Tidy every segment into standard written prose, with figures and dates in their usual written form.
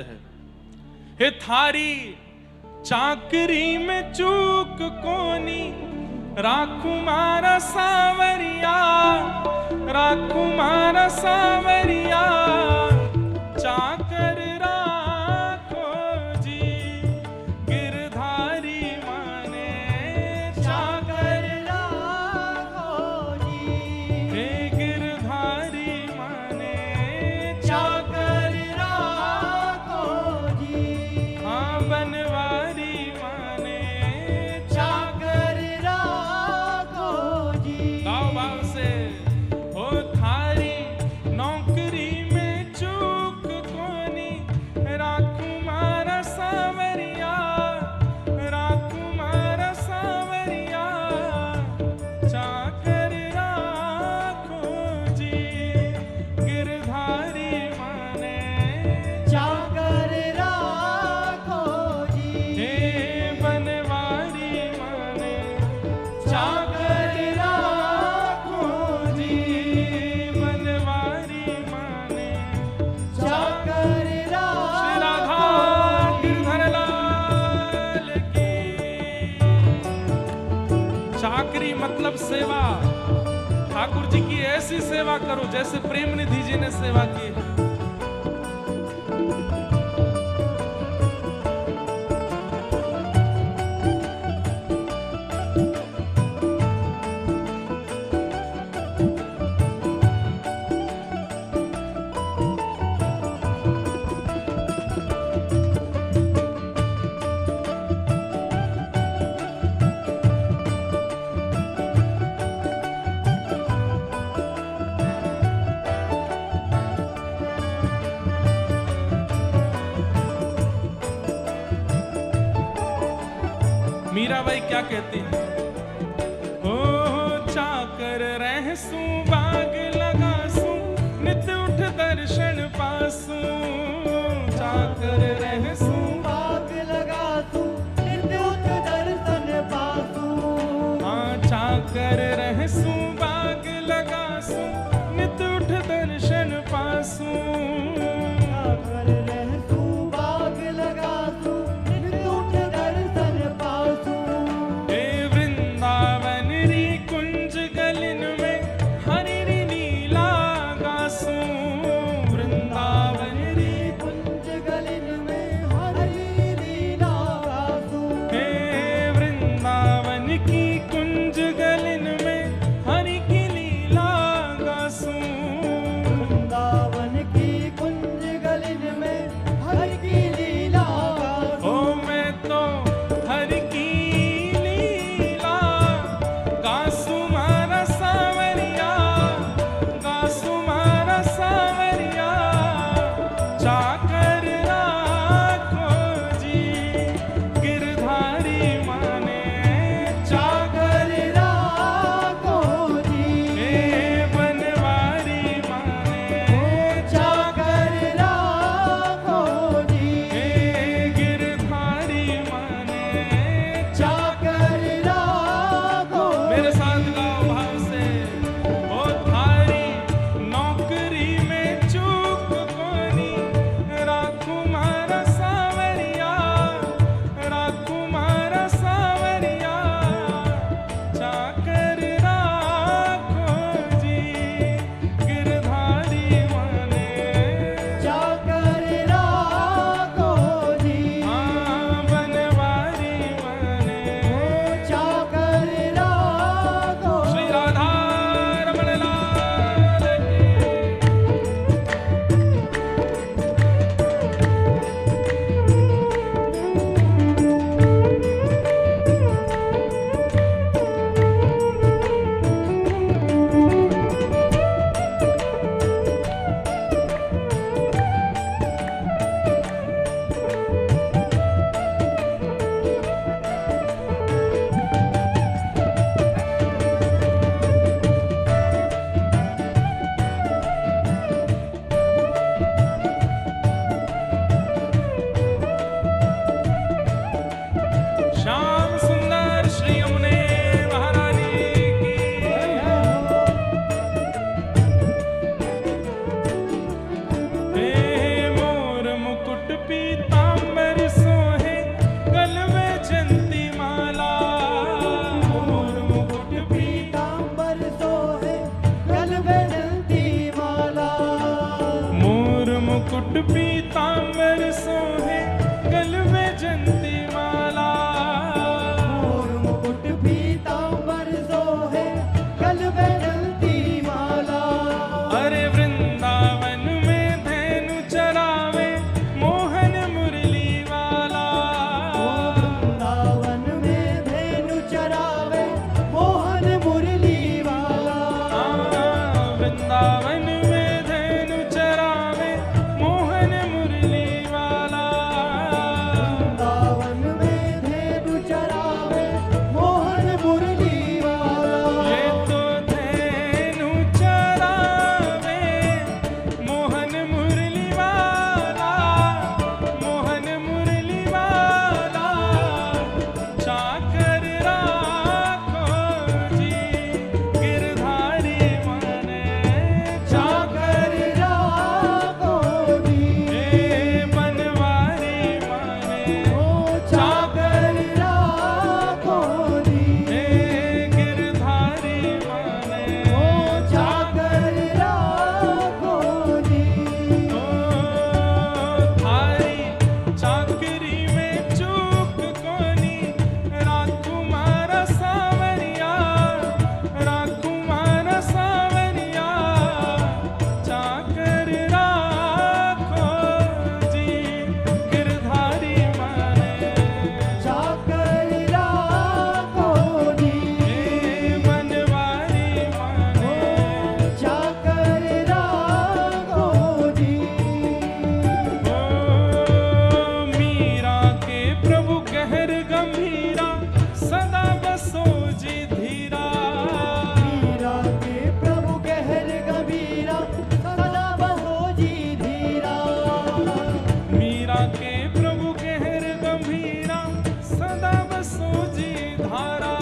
हे थारी चाकरी में चूक कोनी, राखू मारा सावरिया, राखू मारा सावरिया, चाकर राखो जी गिरधारी माने, चाकर राखो जी हे गिरधारी माने, चाकर राखो जी हाँ बनवारी माने, चाकर राखो जी। गाओ भाव से हो थारी नौकरी में चूक कोनी, राखू मारा सावरिया, राखू मारा सावरिया, चाकर राखो जी गिरधारी माने, चाकर राखो जी हे बनवारी माने, चाकर राखो जी बनवारी माने, चाकर राखो। श्री राधा गिरधर लाल की। चाकरी मतलब सेवा। ठाकुर जी की ऐसी सेवा करो जैसे प्रेम निधि जी ने सेवा की है। मीराबाई क्या कहती है? ओ चाकर रहसू बाग लगासू, नित उठ दर्शन पासू, चाकर रहसू बाग लगासू, नित उठ दर्शन पासू। हाँ चाकर रहसू बाग लगासू, नित उठ दर्शन पासू, चाकर रहसू बाग लगासू, नित उठ दर्शन पासू। हे वृंदावन री कुंज गलिन में हरि री लीला गासू, वृंदावन री कुंज गलिन पीतांबर सोहे गल में जयंती माला। मोर मुकुट पीतांबर सोहे गल में जयंती माला। मोर मुकुट पीतांबर सोहे गल में जयंती माला। मोर मुकुट पीतांबर सोहे गल में जयंती माला। अरे वृंदावन में धेनु चरावे मोहन मुरली वाला। वृंदावन में धेनु चरावे मोहन मुरली वाला। वृंदावन में धेनु चरावे मोहन मुरली वाला। वृंदावन में धेनु चरावे मोहन मुरली वाला। ये तो धेनु चरावे मोहन मुरली वाला। मोहन मुरली वाला चाकर राखो जी गिरधारी माने। चाकर राखो जी बनवारी माने। ओ चाकर राखो जी गिरधारी माने। ओ चाकर राखो जी। थारी चाकरी में चूक कोनी राकुमार सावरिया। राकुमार सावरिया चाकर राखो जी गिरधारी माने। चाकर राखो जी बनवारी माने। चाकर राखो जी। मीरा के प्रभु गहर गंभीरा सदा बसो जी धीरा। मीरा के प्रभु गहर गंभीरा सदा बहो जी धीरा। मीरा के प्रभु गहर गंभीरा सदा बसो जी धारा।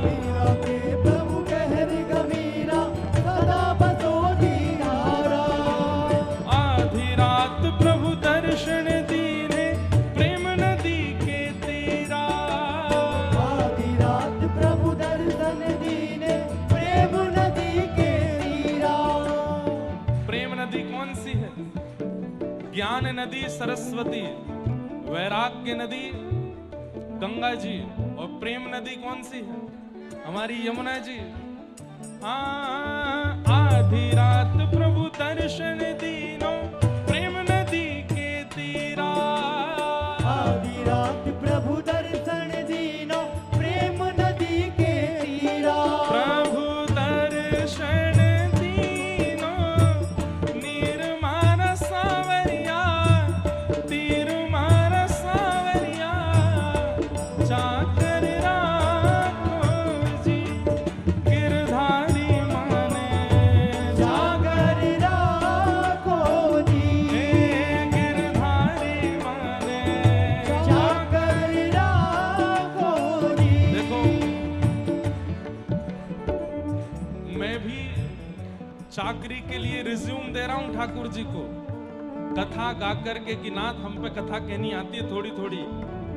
मीरा के प्रभु गहर गंभीरा सदा बहो जी धारा। आधी रात प्रभु दर्शन दीने प्रेम नदी के तीरा। आधी रात प्रभु दर्शन दीने प्रेम नदी के तीरा। प्रेम नदी कौन सी है? ज्ञान नदी सरस्वती, वैराग्य नदी गंगा जी, और प्रेम नदी कौन सी है? हमारी यमुना जी। हाँ, आधी रात प्रभु दर्शन दीनो प्रेम नदी के तीरा। आधी रात प्रभु दर्शन दीनो प्रेम नदी के तीरा। प्रभु दर्शन दीनो निर्माण सावरिया। तीर मार सावरिया चाकर राखो जी गिरधारी माने। चाकर राखो जी गिरधारी माने। चाकर राखो जी। देखो, मैं भी चाकरी के लिए रिज्यूम दे रहा हूं ठाकुर जी को, कथा गा करके कि नाथ हम पे कथा कहनी आती है थोड़ी थोड़ी,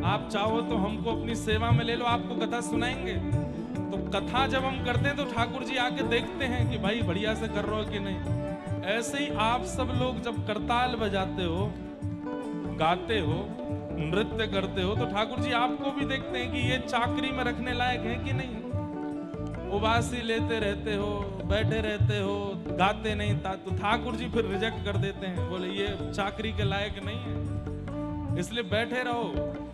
आप चाहो तो हमको अपनी सेवा में ले लो, आपको कथा सुनाएंगे। तो कथा जब हम करते हैं तो ठाकुर जी आके देखते हैं कि भाई बढ़िया से कर रहे हो कि नहीं। ऐसे ही आप सब लोग जब करताल बजाते हो, गाते हो, नृत्य करते हो, तो ठाकुर जी आपको भी देखते हैं कि ये चाकरी में रखने लायक है कि नहीं। उबासी लेते रहते हो, बैठे रहते हो, गाते नहीं तो ठाकुर जी फिर रिजेक्ट कर देते हैं, बोले ये चाकरी के लायक नहीं है। इसलिए बैठे रहो,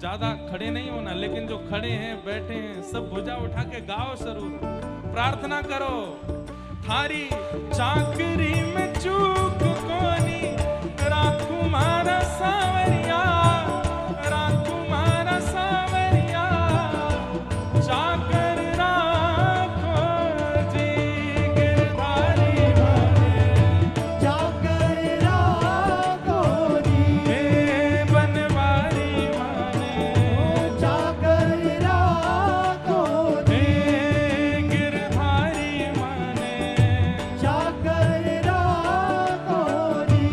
ज्यादा खड़े नहीं होना, लेकिन जो खड़े हैं बैठे हैं सब भुजा उठा के गाओ जरूर, प्रार्थना करो। थारी चाकरी में चूक कोनी राकुमार सावरिया। राकुमार सावरिया चाकर राखो जी गिरधारी माने। चाकर राखो जी बनवारी माने। चाकर राखो जी गिरधारी माने। चाकर राखो जी।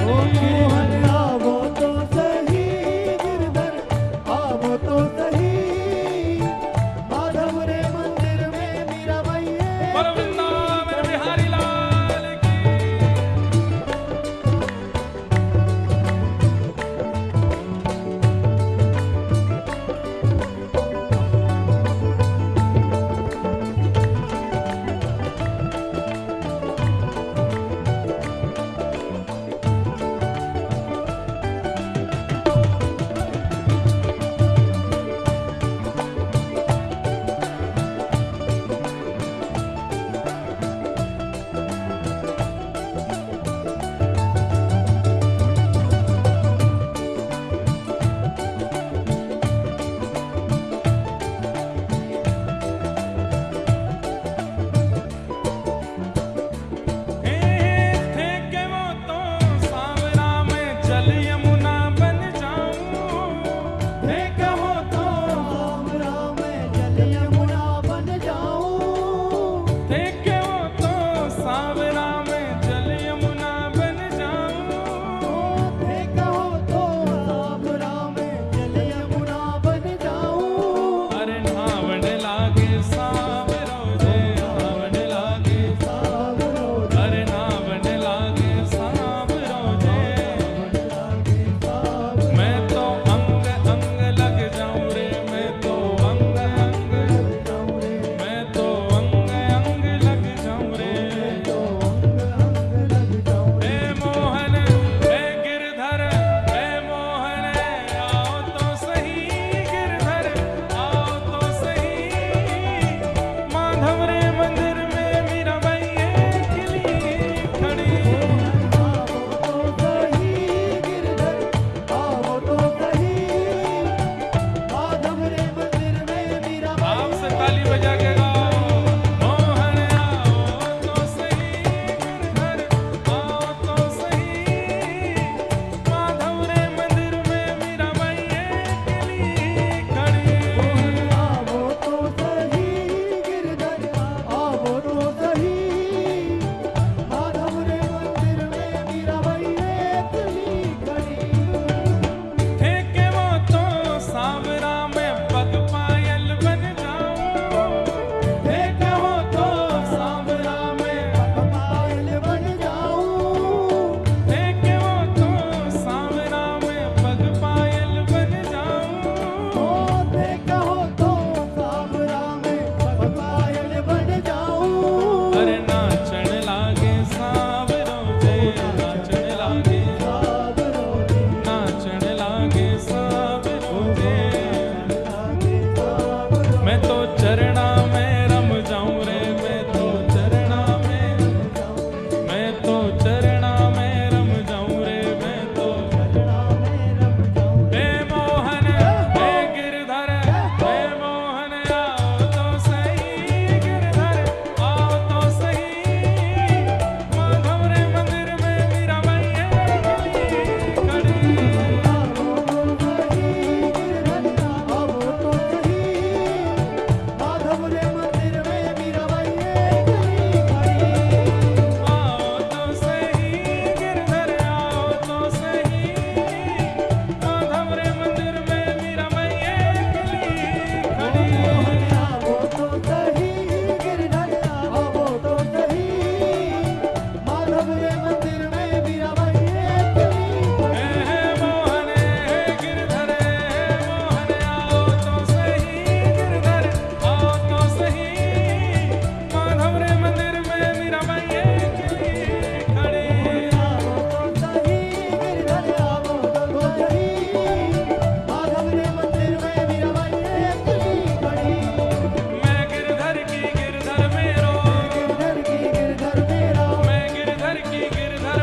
ओ मोहन आवो तो सही गिरधर आवो तो सही माधव रे मंदिर में मीराबाई है बोलो वृंदावन बिहारी लाल की। थे के वो तो सांवरा में जल यमुना बन जाऊं। हे कहो तो सांवरा में जल यमुना बन जाऊं थे के वो तो सांवरा में जल यमुना बन जाऊं। हे कहो तो सांवरा में जल यमुना बन जाऊं अरे नावन लागे सांवरो जे नावन लागे सावरो अरे नावन लागे सांवरो जे मैं तो अंग अंग लग जाऊं रे मैं तो अंग अंग मैं तो अंग अंग लग जाऊं रे हे मोहन हे गिरधर हे मोहन आओ तो सही गिरधर आओ तो सही माधव रे मंदिर में मीराबाई अकेली खड़ी। आपसे ताली बजा के गाओ मोहन आओ तो सही गिरधर आओ तो सही माधव रे मंदिर में मीराबाई अकेली खड़ी। थे के वो तो सांवरा में पग पायल बन जाऊं। थे के वो तो सांवरा में थे के वो तो सांवरा में पग पायल बन जाऊं। अरे नाचन लागे सांवरो जे नाचन लागे नाचन लागे सांवरो जे मैं तो चरणा में रम जाऊं रे मैं तो चरणा में मैं तो चरणा में रम जाऊं रे मैं तो हे मोहन हे गिरधर हे मोहन आओ तो सही गिरधर आओ तो सही माधव रे मंदिर में मीराबाई अकेली खड़ी। आओ तो सही गिरधर आओ तो सही माधव रे मंदिर में मीराबाई अकेली खड़ी। हे मोहन हे गिरधर हे मोहन आओ तो सही गिरधर आओ तो सही माधव रे मंदिर में मीराबाई अकेली खड़ी। मैं गिरधर की गिरधर मेरो मैं गिरधर की गिरधर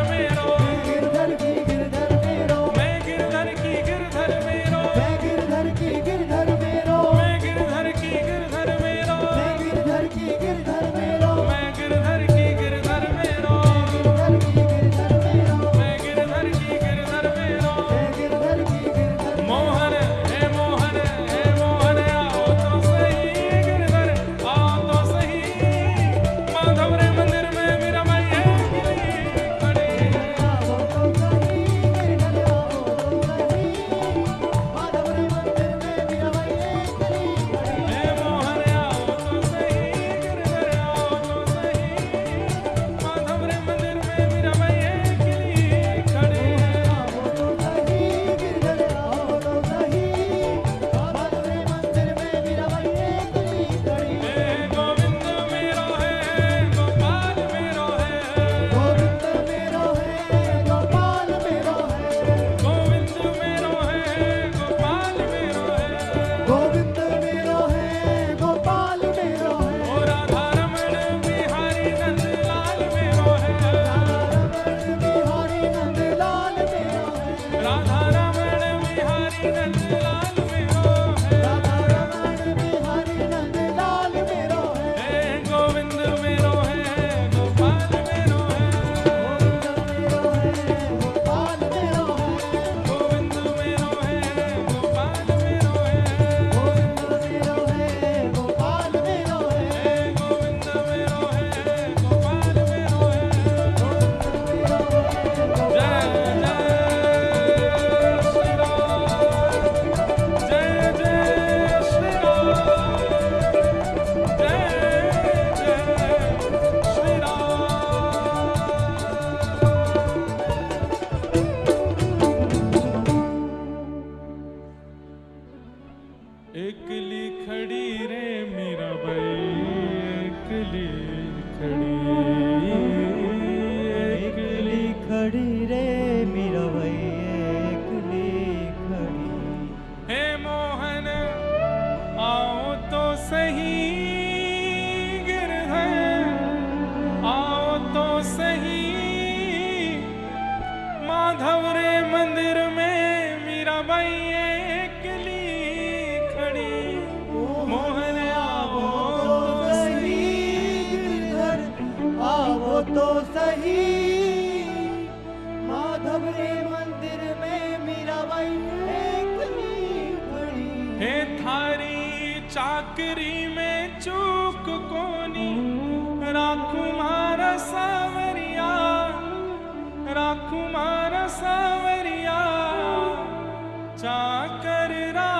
माधव रे मंदिर में मीराबाई अकेली खड़ी, मोहन आवो तो सही गिरधर, आवो तो सही। माधव रे मंदिर में मीराबाई अकेली खड़ी। हे थारी चाकरी में चूक कोनी, राखुमार सावरिया, राखुमार सावरिया, चाकर रा